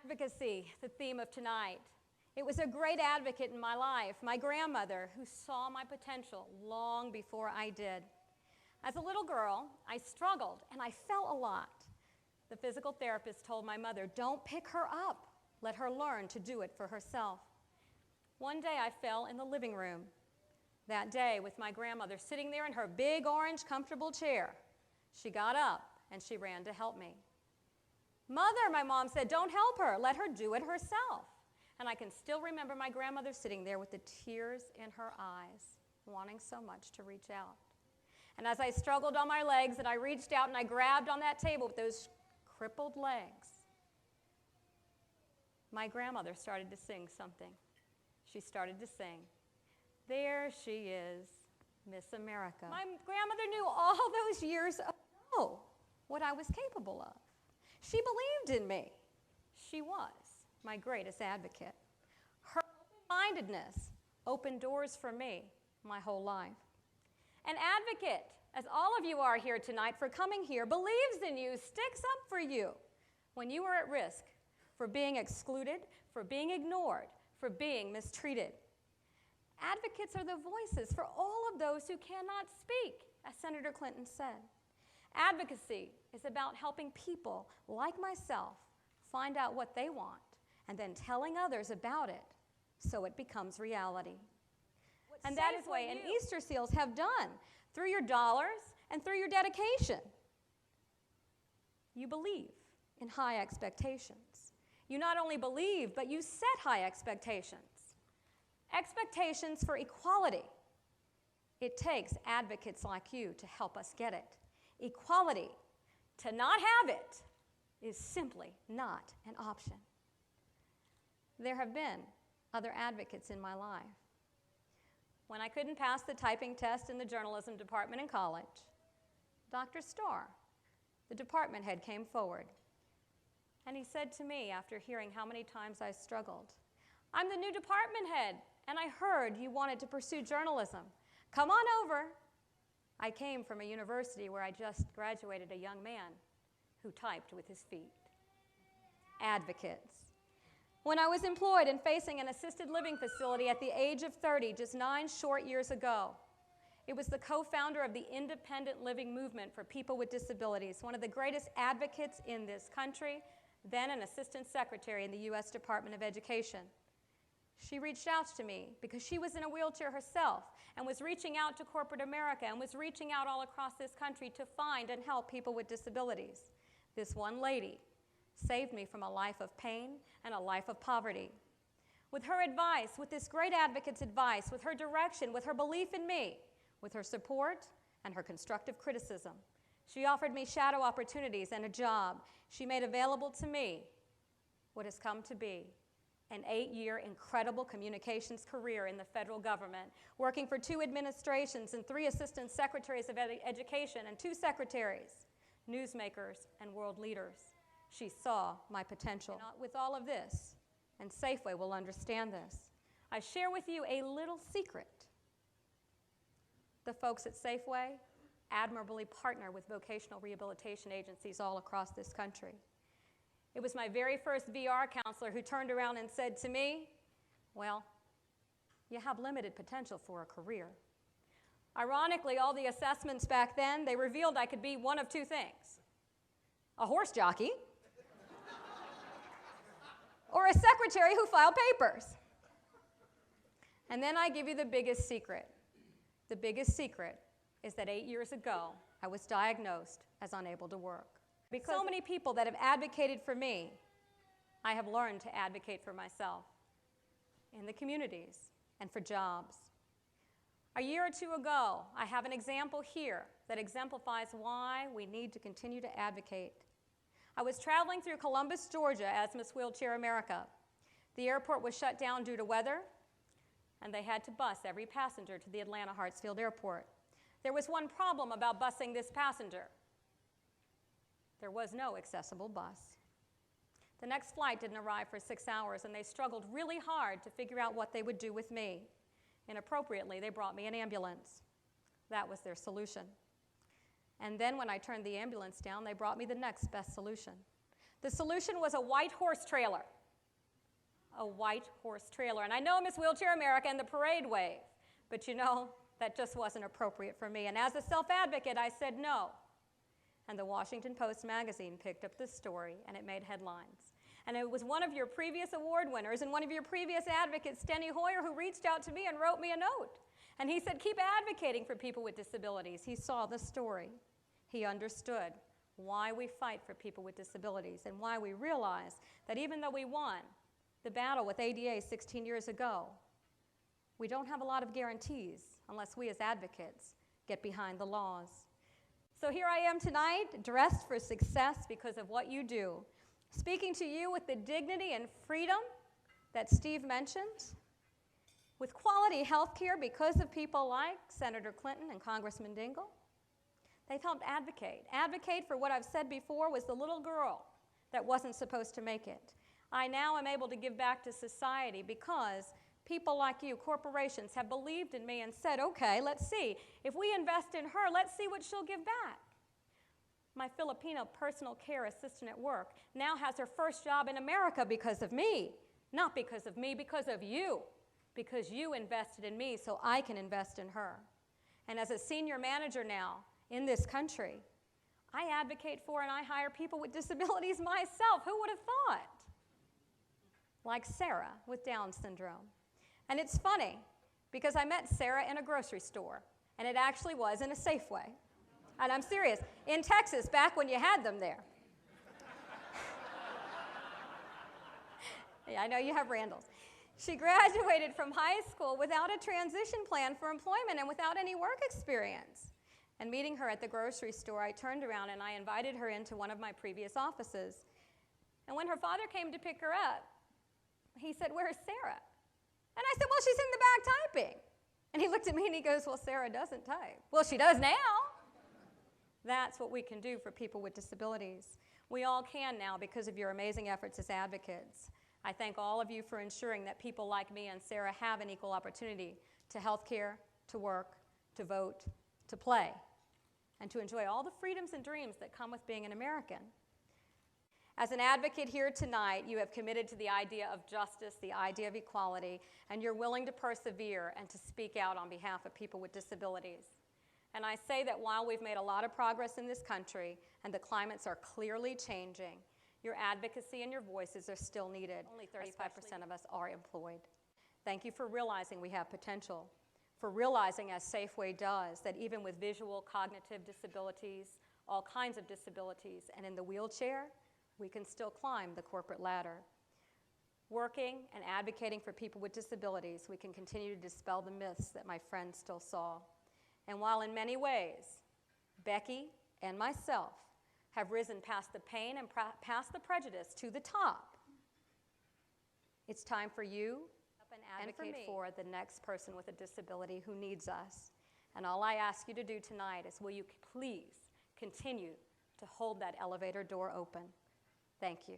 Advocacy, the theme of tonight. It was a great advocate in my life, my grandmother, who saw my potential long before I did. As a little girl, I struggled and I fell a lot. The physical therapist told my mother, "Don't pick her up. Let her learn to do it for herself." One day I fell in the living room. That day, with my grandmother sitting there in her big orange comfortable chair, she got up and she ran to help me. "Mother," my mom said, "don't help her. Let her do it herself." And I can still remember my grandmother sitting there with the tears in her eyes, wanting so much to reach out. And as I struggled on my legs and I reached out and I grabbed on that table with those crippled legs, my grandmother started to sing something. She started to sing, "There she is, Miss America." My grandmother knew all those years ago what I was capable of. She believed in me. She was my greatest advocate. Her open-mindedness opened doors for me my whole life. An advocate, as all of you are here tonight for coming here, believes in you, sticks up for you when you are at risk for being excluded, for being ignored, for being mistreated. Advocates are the voices for all of those who cannot speak, as Senator Clinton said. Advocacy is about helping people like myself find out what they want and then telling others about it so it becomes reality. And that is what Easter Seals have done through your dollars and through your dedication. You believe in high expectations. You not only believe, but you set high expectations. Expectations for equality. It takes advocates like you to help us get it. Equality, to not have it, is simply not an option. There have been other advocates in my life. When I couldn't pass the typing test in the journalism department in college, Dr. Starr, the department head, came forward, and he said to me, after hearing how many times I struggled, "I'm the new department head, and I heard you wanted to pursue journalism. Come on over." I came from a university where I just graduated a young man who typed with his feet. Advocates. When I was employed and facing an assisted living facility at the age of 30, just 9 short years ago, it was the co-founder of the independent living movement for people with disabilities, one of the greatest advocates in this country, then an assistant secretary in the U.S. Department of Education. She reached out to me because she was in a wheelchair herself and was reaching out to corporate America and was reaching out all across this country to find and help people with disabilities. This one lady saved me from a life of pain and a life of poverty. With her advice, with this great advocate's advice, with her direction, with her belief in me, with her support and her constructive criticism, she offered me shadow opportunities and a job. She made available to me what has come to be an 8-year incredible communications career in the federal government, working for 2 administrations and 3 assistant secretaries of education and 2 secretaries, newsmakers, and world leaders. She saw my potential. With all of this, and Safeway will understand this, I share with you a little secret. The folks at Safeway admirably partner with vocational rehabilitation agencies all across this country. It was my very first VR counselor who turned around and said to me, "Well, you have limited potential for a career." Ironically, all the assessments back then, they revealed I could be one of 2 things: a horse jockey or a secretary who filed papers. And then I give you the biggest secret. The biggest secret is that 8 years ago, I was diagnosed as unable to work. Because so many people that have advocated for me, I have learned to advocate for myself in the communities and for jobs. A year or 2 ago, I have an example here that exemplifies why we need to continue to advocate. I was traveling through Columbus, Georgia as Miss Wheelchair America. The airport was shut down due to weather, and they had to bus every passenger to the Atlanta Hartsfield Airport. There was one problem about busing this passenger. There was no accessible bus. The next flight didn't arrive for 6 hours, and they struggled really hard to figure out what they would do with me. Inappropriately, they brought me an ambulance. That was their solution. And then when I turned the ambulance down, they brought me the next best solution. The solution was a white horse trailer a white horse trailer. And I know Miss Wheelchair America and the parade wave, but you know, that just wasn't appropriate for me. And as a self-advocate, I said no. And the Washington Post magazine picked up this story, and it made headlines. And it was one of your previous award winners and one of your previous advocates, Steny Hoyer, who reached out to me and wrote me a note. And he said, keep advocating for people with disabilities. He saw the story. He understood why we fight for people with disabilities and why we realize that even though we won the battle with ADA 16 years ago, we don't have a lot of guarantees unless we as advocates get behind the laws. So here I am tonight, dressed for success because of what you do, speaking to you with the dignity and freedom that Steve mentioned, with quality health care because of people like Senator Clinton and Congressman Dingell. They've helped advocate. Advocate for what I've said before was the little girl that wasn't supposed to make it. I now am able to give back to society because people like you, corporations, have believed in me and said, okay, let's see. If we invest in her, let's see what she'll give back. My Filipino personal care assistant at work now has her first job in America because of me. Not because of me, because of you. Because you invested in me so I can invest in her. And as a senior manager now in this country, I advocate for and I hire people with disabilities myself. Who would have thought? Like Sarah with Down syndrome. And it's funny, because I met Sarah in a grocery store, and it actually was in a Safeway. And I'm serious, in Texas, back when you had them there. Yeah, I know you have Randalls. She graduated from high school without a transition plan for employment and without any work experience. And meeting her at the grocery store, I turned around and I invited her into one of my previous offices. And when her father came to pick her up, he said, "Where's Sarah?" And I said, "Well, she's in the back typing." And he looked at me and he goes, "Well, Sarah doesn't type." "Well, she does now." That's what we can do for people with disabilities. We all can now because of your amazing efforts as advocates. I thank all of you for ensuring that people like me and Sarah have an equal opportunity to health care, to work, to vote, to play, and to enjoy all the freedoms and dreams that come with being an American. As an advocate here tonight, you have committed to the idea of justice, the idea of equality, and you're willing to persevere and to speak out on behalf of people with disabilities. And I say that while we've made a lot of progress in this country and the climates are clearly changing, your advocacy and your voices are still needed. Only 35% of us are employed. Thank you for realizing we have potential, for realizing, as Safeway does, that even with visual, cognitive disabilities, all kinds of disabilities, and in the wheelchair, we can still climb the corporate ladder. Working and advocating for people with disabilities, we can continue to dispel the myths that my friend still saw. And while in many ways, Becky and myself have risen past the pain and past the prejudice to the top, it's time for you and advocate for the next person with a disability who needs us. And all I ask you to do tonight is, will you please continue to hold that elevator door open? Thank you.